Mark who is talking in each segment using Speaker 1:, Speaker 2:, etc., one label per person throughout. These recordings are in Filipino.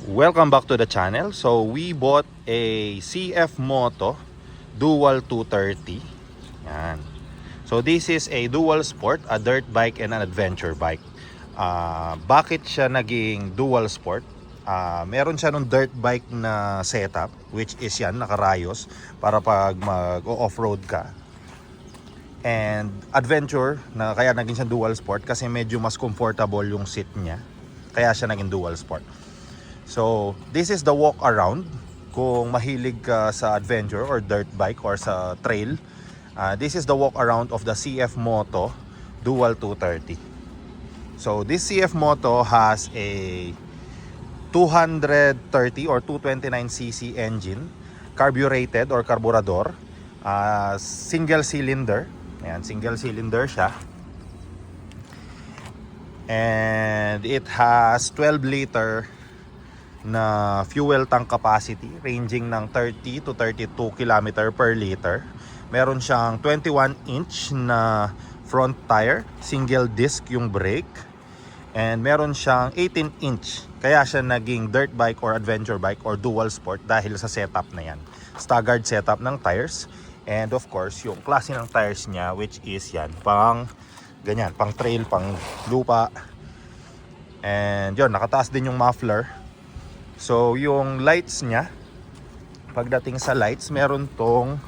Speaker 1: Welcome back to the channel. So we bought a CF Moto Dual 230. Yan. So this is a dual sport, a dirt bike and an adventure bike. Bakit siya naging dual sport? Meron siya nung dirt bike na setup, which is yan, nakarayos para pag mag-off-road ka. And adventure, na kaya naging siya dual sport kasi medyo mas comfortable yung seat niya. Kaya siya naging dual sport. So, this is the walk around. Kung mahilig ka sa adventure or dirt bike or sa trail, this is the walk around of the CF Moto Dual 230. So, this CF Moto has a 230 or 229cc engine, carbureted or carburador, single cylinder. Ayan, single cylinder siya. And it has 12 liter na fuel tank capacity ranging ng 30 to 32 km per liter. Meron siyang 21-inch na front tire, single disc yung brake, and meron siyang 18-inch. Kaya siya naging dirt bike or adventure bike or dual sport dahil sa setup na yan. Staggered setup ng tires, and of course yung klase ng tires niya, which is yan, pang ganyan, pang trail, pang lupa. And yun, nakataas din yung muffler. So, yung lights niya, pagdating sa lights, meron tong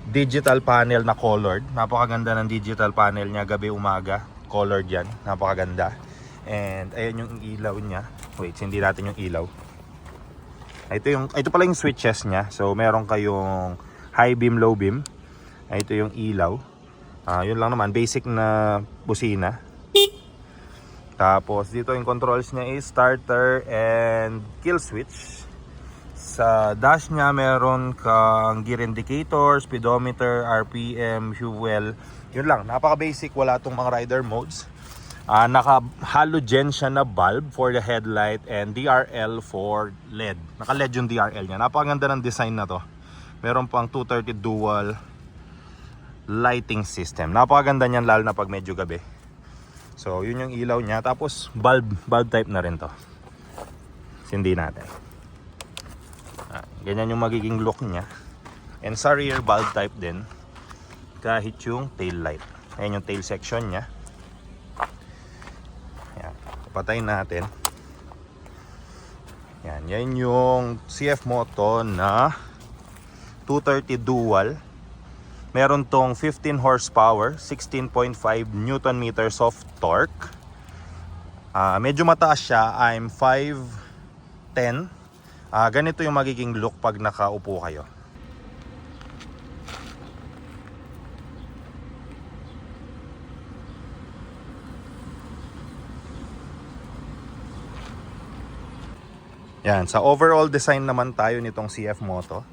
Speaker 1: digital panel na colored. Napakaganda ng digital panel niya, gabi-umaga. Colored yan, napakaganda. And ayan yung ilaw niya. Wait, hindi natin yung ilaw. Ito pala yung switches niya. So, meron kayong high beam, low beam. Ito yung ilaw. Yun lang naman, basic na busina. Tapos dito yung controls niya is starter and kill switch. Sa dash niya meron kang gear indicator, speedometer, RPM, fuel. Yun lang, napaka basic, wala tong mga rider modes. Naka halogen siya na bulb for the headlight and DRL for LED. Naka LED yung DRL niya. Napakaganda ng design na to. Meron pang 230 dual lighting system. Napakaganda niyan lalo na pag medyo gabi. So, yun yung ilaw niya. Tapos, bulb type na rin to. Sindi natin. Ganyan yung magiging look niya. And sa rear, bulb type din. Kahit yung tail light. Ayan yung tail section niya. Ayan. Patayin natin. Yan yung CF Moto na 230 dual. Meron tong 15 horsepower, 16.5 Newton meters of torque. Medyo mataas siya. I'm 5'10". Ganito yung magiging look pag nakaupo kayo. Yan, sa overall design naman tayo nitong CF Moto.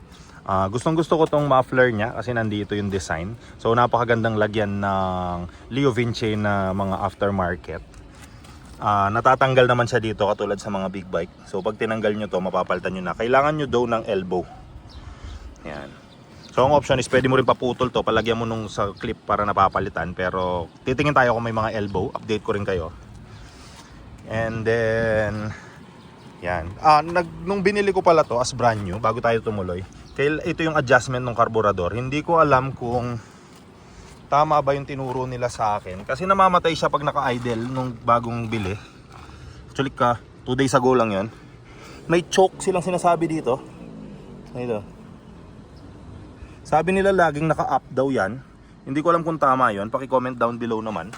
Speaker 1: Gustong gusto ko tong muffler niya kasi nandito yung design. So napakagandang lagyan ng Leo Vinci na mga aftermarket. Natatanggal naman siya dito katulad sa mga big bike. So pag tinanggal nyo to, mapapalitan nyo na. Kailangan nyo daw ng elbow. Yan. So ang option is pwede mo rin paputol to, palagyan mo nung sa clip para napapalitan. Pero titingin tayo kung may mga elbow. Update ko rin kayo. And then yan. Nung binili ko pala to as brand new bago tayo tumuloy, ito yung adjustment ng carburetor. Hindi ko alam kung tama ba yung tinuro nila sa akin. Kasi namamatay siya pag naka-idle nung bagong bili. Actually 2 days ago lang yun. May choke silang sinasabi dito. Ito. Sabi nila laging naka-up daw yan. Hindi ko alam kung tama yun. Paki-comment down below naman.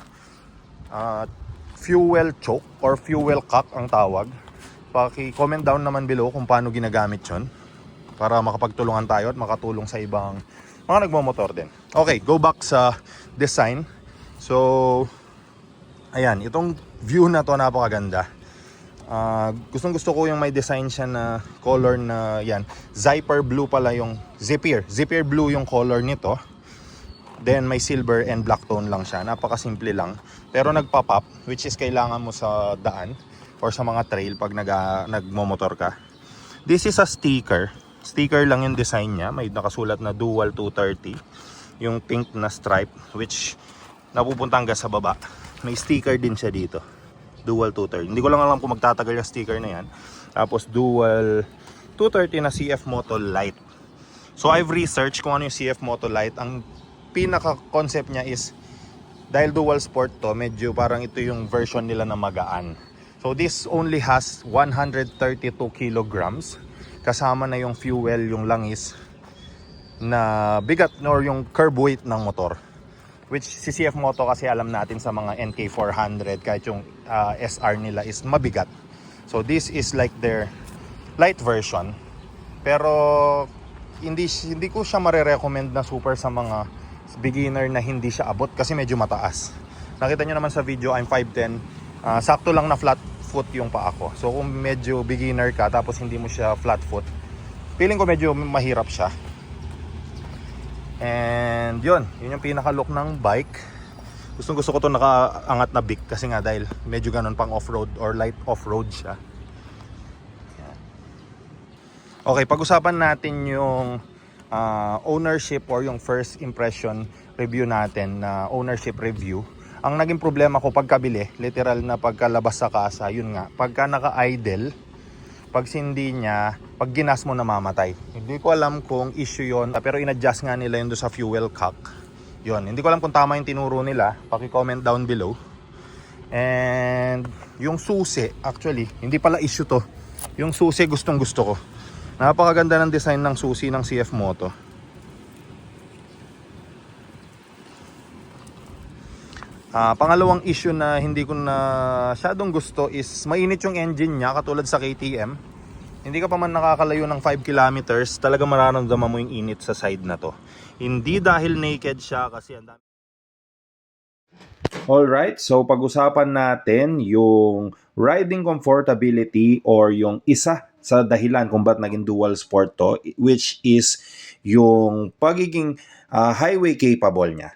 Speaker 1: Fuel choke or fuel cock ang tawag. Paki-comment down naman below kung paano ginagamit yun, para makapagtulungan tayo at makatulong sa ibang mga nagmamotor din. Okay, go back sa design. So, ayan, itong view na to napakaganda. Gustong gusto ko yung may design siya na color na yan. Zipper blue pala yung Zipper blue yung color nito. Then may silver and black tone lang siya. Napakasimple lang. Pero nagpop-up, which is kailangan mo sa daan or sa mga trail pag nagmomotor ka. This is a sticker. Sticker lang yung design niya. May nakasulat na Dual 230. Yung pink na stripe, which napupunta hanggang sa baba. May sticker din siya dito. Dual 230. Hindi ko lang alam kung magtatagal yung sticker na yan. Tapos Dual 230 na CF Moto Lite. So I've researched kung ano yung CF Moto Lite. Ang pinaka-concept niya is, dahil dual sport to, medyo parang ito yung version nila na magaan. So this only has 132 kilograms. Kasama na yung fuel, yung langis na bigat or yung curb weight ng motor. Which si CF Moto kasi alam natin sa mga NK400 kahit yung SR nila is mabigat. So this is like their light version. Pero hindi ko siya mare-recommend na super sa mga beginner na hindi siya abot kasi medyo mataas. Nakita nyo naman sa video, I'm 5'10". Sakto lang na flat foot yung paa ko. So kung medyo beginner ka tapos hindi mo siya flat foot, feeling ko medyo mahirap siya. And yun yung pinaka-look ng bike. Gusto ko to nakaangat na big kasi nga dahil medyo ganun pang off-road or light off-road siya. Okay, pag-usapan natin yung ownership or yung first impression review natin na ownership review. Ang naging problema ko pagkabili, literal na pagkalabas sa kasa, yun nga, pagka naka-idle, pag sindi niya, pag ginas mo namamatay. Hindi ko alam kung issue yon, pero in-adjust nga nila yun doon sa fuel cock. Yun, hindi ko alam kung tama yung tinuro nila, paki-comment down below. And yung susi, actually, hindi pala issue to. Yung susi gustong gusto ko. Napakaganda ng design ng susi ng CF Moto. Pangalawang issue na hindi ko na masyadong gusto is mainit yung engine niya katulad sa KTM. Hindi ka pa man nakakalayo ng 5 kilometers, talaga mararamdaman mo yung init sa side na to. Hindi dahil naked siya kasi ang dami. Alright, so pag-usapan natin yung riding comfortability or yung isa sa dahilan kung ba't naging dual sport to, which is yung pagiging highway capable niya.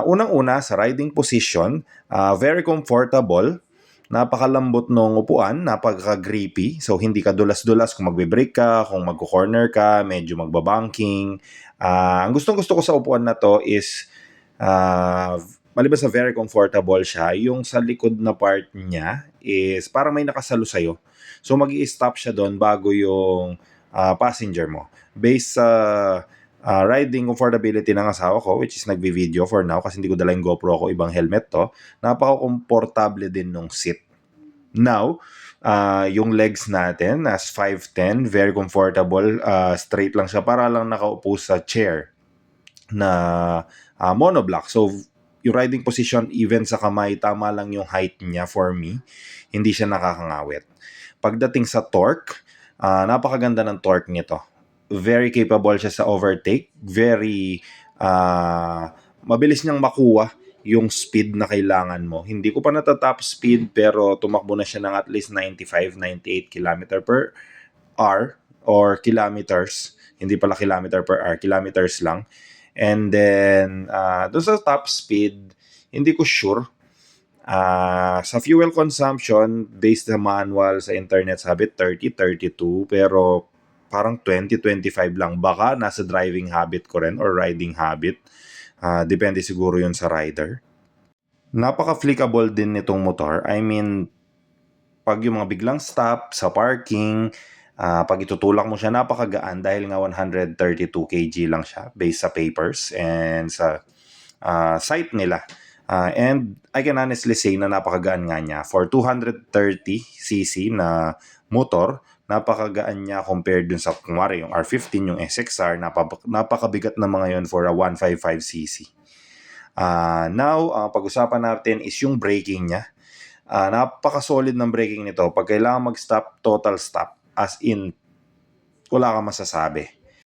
Speaker 1: Unang-una sa riding position, very comfortable, napakalambot ng upuan, napaka-grippy, so hindi ka dulas-dulas kung magbe-brake ka, kung magko-corner ka, medyo magbabanking. Ang gustong-gusto ko sa upuan na to is maliban sa very comfortable siya, yung sa likod na part niya is parang may nakasalo sa'yo. So mag-i-stop siya doon bago yung passenger mo. Based sa riding comfortability ng asawa ko, which is nagbi-video for now kasi hindi ko dala yung GoPro ko, ibang helmet to, napaka-komportable din nung seat. Now, yung legs natin as 5'10", very comfortable, straight lang siya, para lang nakaupo sa chair na monoblock. So yung riding position, even sa kamay, tama lang yung height niya for me. Hindi siya nakakangawit. Pagdating sa torque, napakaganda ng torque nito. Very capable siya sa overtake. Very mabilis niyang makuha yung speed na kailangan mo. Hindi ko pa natatop speed pero tumakbo na siya ng at least 95-98 km per hour or kilometers. Hindi pala kilometer per hour, kilometers lang. And then, doon sa top speed, hindi ko sure. Sa fuel consumption, based sa manual, sa internet, sabi 30-32, pero parang 20-25 lang. Baka nasa driving habit ko rin or riding habit. Depende siguro yun sa rider. Napaka-flickable din nitong motor. I mean, pag yung mga biglang stop sa parking, pag itutulak mo siya, napakagaan dahil nga 132 kg lang siya based sa papers and sa site nila. And I can honestly say na napakagaan nga niya. For 230cc na motor, napakagaan niya compared dun sa kumari yung R15, yung SXR, napakabigat na mga yun for a 155cc. Now, pag-usapan natin is yung braking niya. Napaka-solid ng braking nito. Pag kailangan mag-stop, total stop. As in, wala kang masasabi.